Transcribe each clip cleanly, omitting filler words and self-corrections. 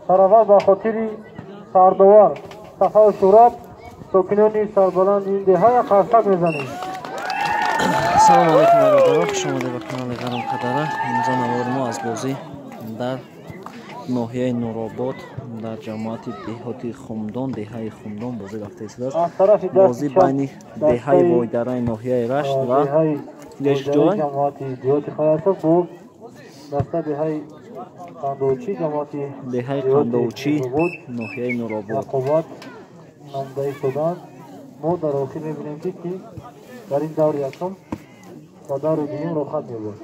سرآغاز با خاطر سردوار صفا و شوراب ساکنان سربلند این دهه قرصک میزنیم. سلام علیکم برادران، خوش آمدید به کانال گرم قدره. اینجا نوار ما از بازی در ناحیه نورآباد در جماعت دهاتی خمدان، دهه خمدان بازی رفته است. بازی بین دهه وایدره ناحیه رشت و دیش جای جماعت دهاتی خیاطه بود. دسته دهه قندوچی جماعتی دهه قندوچی ناحیه نورآباد رقابت نامدهی شدن. ما در آخر میبینیم که در این دور یکم و دور دوم رخصت میبود.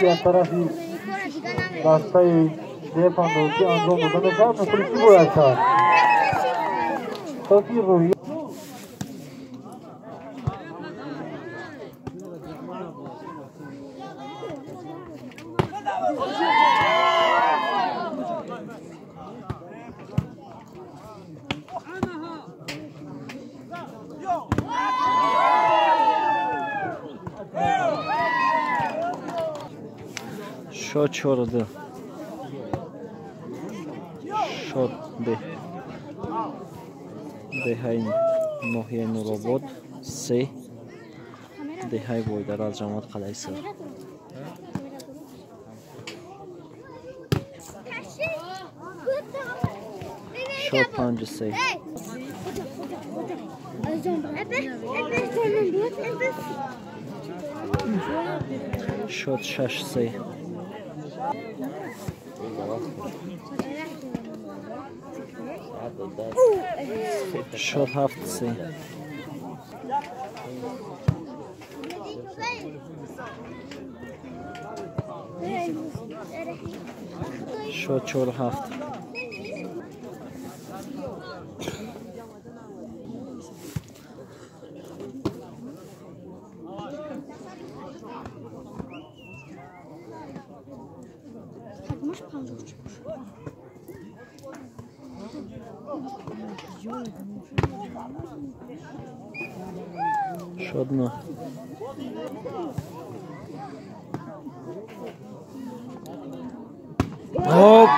از طرفی دسته دفاندوچی انجام دادن شد مخلصی باید شد تاکی روحی شد چورده شد دهه ناحیه نورآباد سه دهه وایدره از جماعت قلعه سر شد 5-3 شد 6-3 شد 7-3 شد 4-7 شد 9 هوب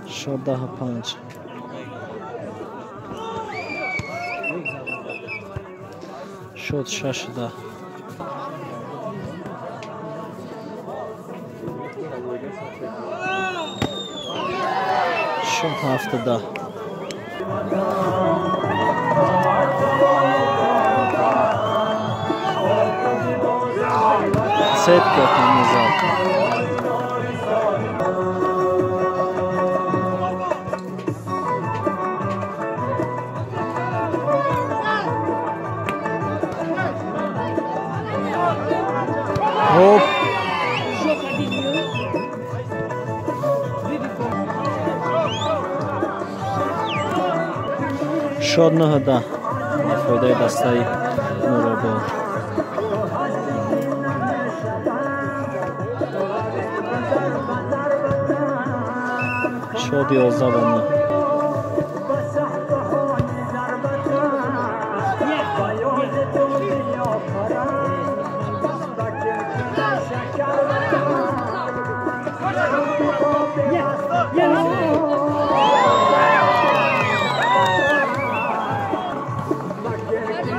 شد 10-5 شد 6-10 شد 7-10 سیتکه تمیزد شد 9-10 فایده دسته نورآباد شد 11-9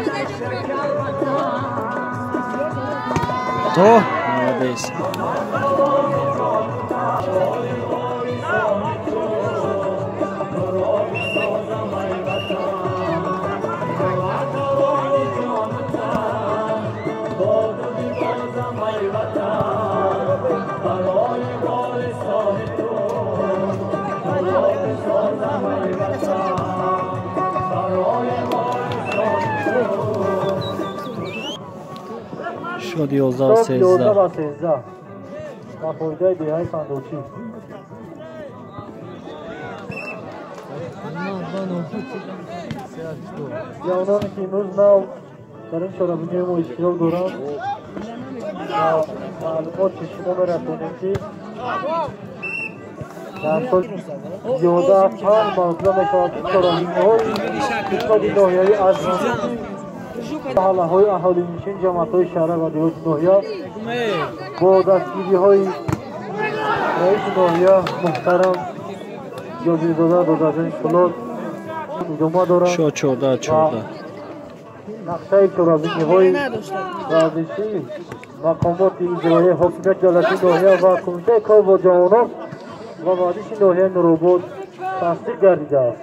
Yeah. То, молодец. شد 11 و 13 با فایده دیهای صندوقچی جوانانی که امروز نو در این شورابینی ما اشتراک دارند معلومات که شما برسانیم که در سال 11 5 مطلب میشود که شورابینی های اقتصادی ناحیه‌ای از محله های اهالی نشین جماعت های شهر و دیوت ناحیه با دستگیری های رئیس ناحیه محترم جاویدزاده دادرجان فولاد ادامه دارد. شد 14 نقشه شورابینی های ورزشی مقامات اجرایی حاکمیت دولتی ناحیه و کمیته کار با جوانان و ورزش ناحیه نورآباد تصدیق گردیده است.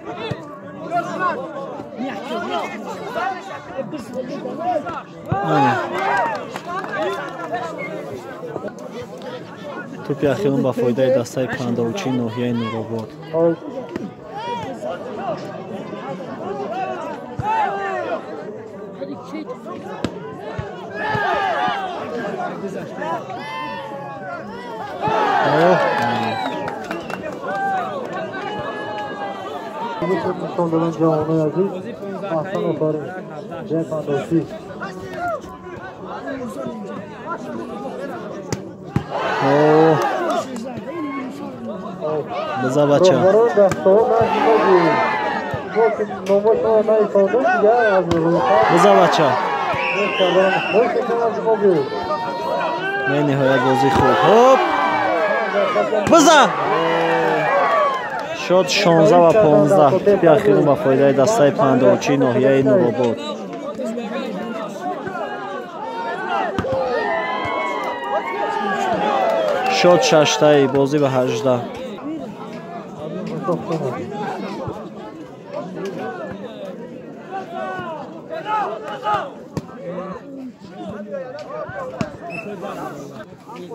توپ اخیران با فایده دسته پنداوچی ناحیه نورآباد. ساندران جوانای عزیز احسن آفرین جای پنداوچی بزا بچه راهبران دسته‌ها نشدید ما که نامه شما نیستاندیم دیگه از روی بزا بچه سلام خوش از ما بود نه نهایت بازی خوب هوپ بزا شد 16 و 15 توپ اخیران با فایده دسته پنداوچی ناحیه نورآباد. شد 16 بازی به 18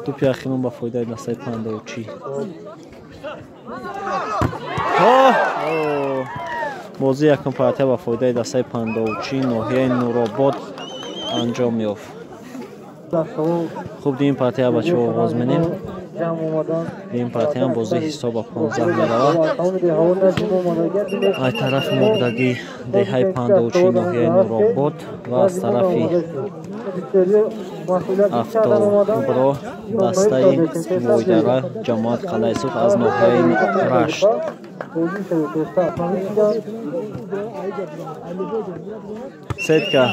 توپ اخیران با فایده دسته پنداوچی. بازی یکم پرته با فایده دسته پنداوچی ناحیه نورآباد انجام یافت. خوب دیم پرته بچه ها آغاز منیم. دیم پرته هم بازی حساب 15 میرود. از طرف مبدگی دهه پنداوچی ناحیه نورآباد و از طرفی افتابرو دسته وایدره جماعت قلعه صبح از ناحیه رشت. سیدکا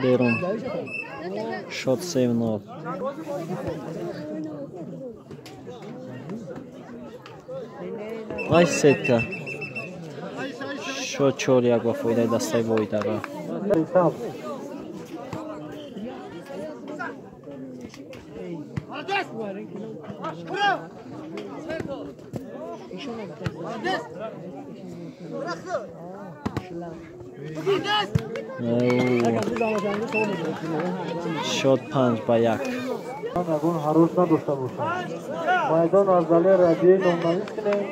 بیرون شد 7-0 وای سیدکا شد 4-1 با فایده دسته وایدره. شد 5-1 نگون حروس نداشته باشند میدان از دلیل ردیه نامنویس کنیم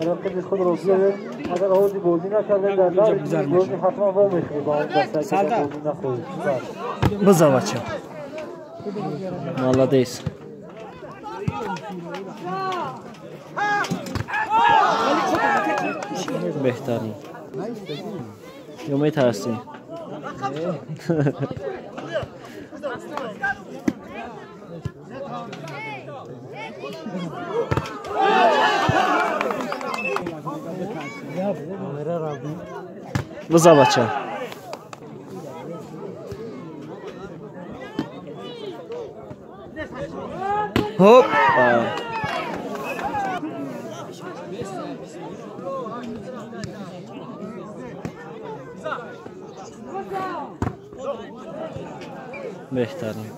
رقیب خود را بیارید اگر آوازی بازی نکردیم در بازی حتما با میخوید با اون دسته که بازی نخواهید بزا بچه молодец بهترین یا میترسیم بزا بچه هوپ بهترین.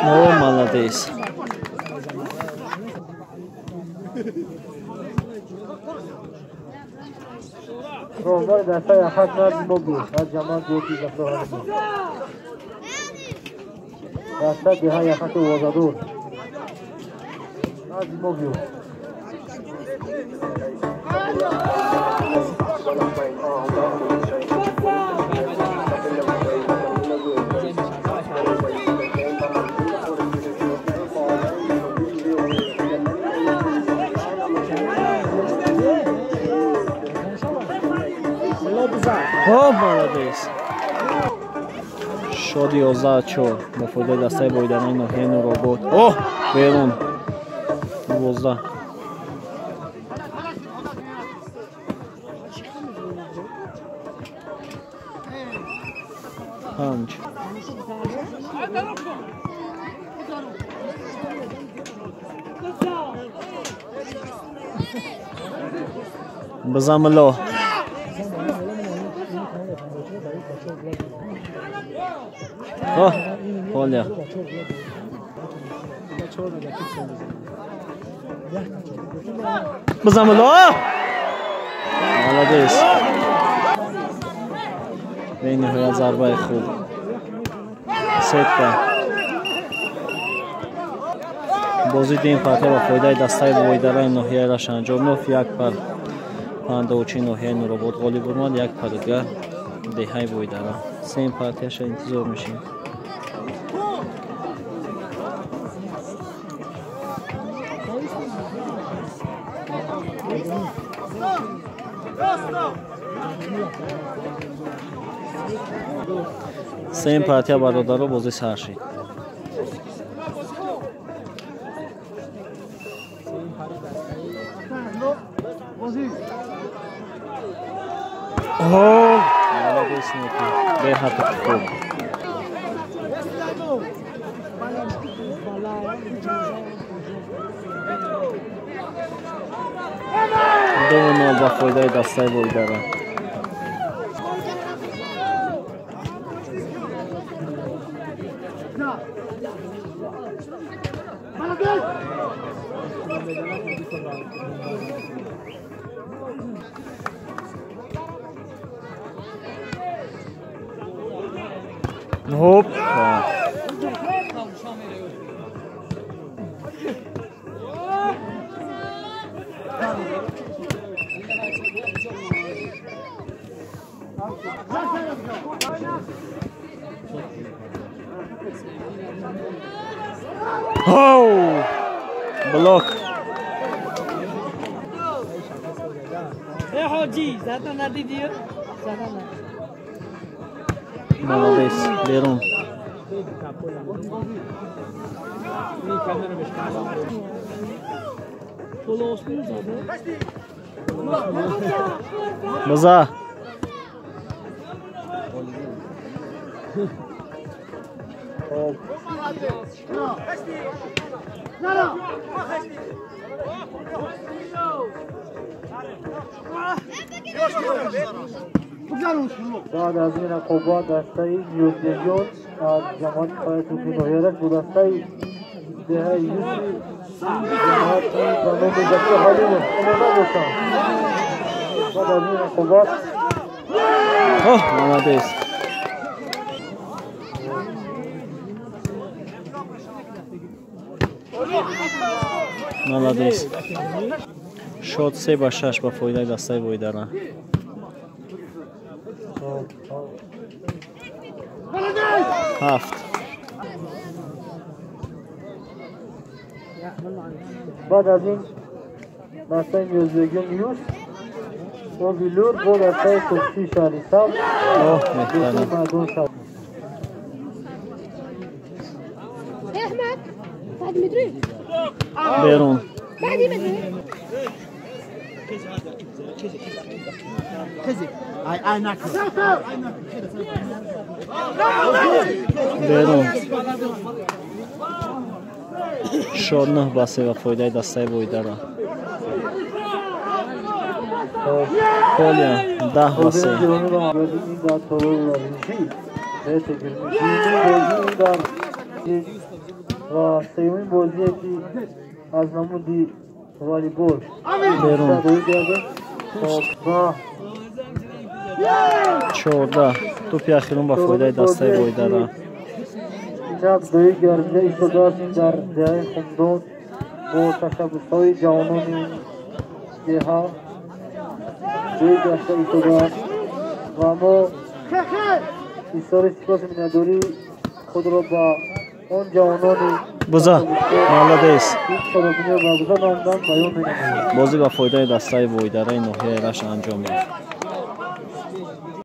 О, молодец. روزهای دسته یخت نرد مبید از جمان دیوتی زفره ها نمید دسته دیها یخت وزدور نرد مبید خب молодец. شد 11-4 مفاده دسته بایدنای ناحیه نورآباد. اوه بیرون 12 5 بزملو Olha. Vamos lá. Молодец. Бейни ҳоят зарбаи хуб. Сетка. Бозии дин партия ба фоидаи дастаи воидараи ноҳияи Рашанҷомов як пар пандовчи ноҳияи Нуробод ғолиб омад, як парга деҳаи воидара. Сем партияша интизор мешим. Сем партия бародаро бозӣ сар шид. Молодец, Ники. Бехат хуб. Довно ба фоидаи дастаи воидара. Hopp. Oh! Block. Молодец, Берун. База. بعد از این عقوبات دسته یوزدیون از جماعت خواهیتون نویرش بود دسته دهه یوزی جماعتی بنام جسته حالیمون اماده باشم بعد از این عقوبات молодец. Молодец. Шот 3-6 ба фоидаи дастаи воидара. Haft. بعد از این دسته یوزدیون یوز و ویلور با دسته کشتی شالیساب مهترین. مردون شد احمد بعد مدري بیرون. بعدي مدري берун шоднах басе ва фоидаи дастаи Войдара Полия 10 басе و سیومین بازیه که از نمودی والیبال берун و 14 тӯпи ахирум ба фоидаи дастаи Войдара اینک دوی گرده ایستاداشیم در دهه خمدون با تشبس‌های جوانان این دهه دوی گشته ایستاداش و ما ایستار سپاس مینداری خود را با اون جوانانی буза молодец این سرابینه و بزا نامدن بیان می‌نماییم. бозӣ ба фоидаи дастаи Войдараи ноҳияи Раш анҷом ёфт.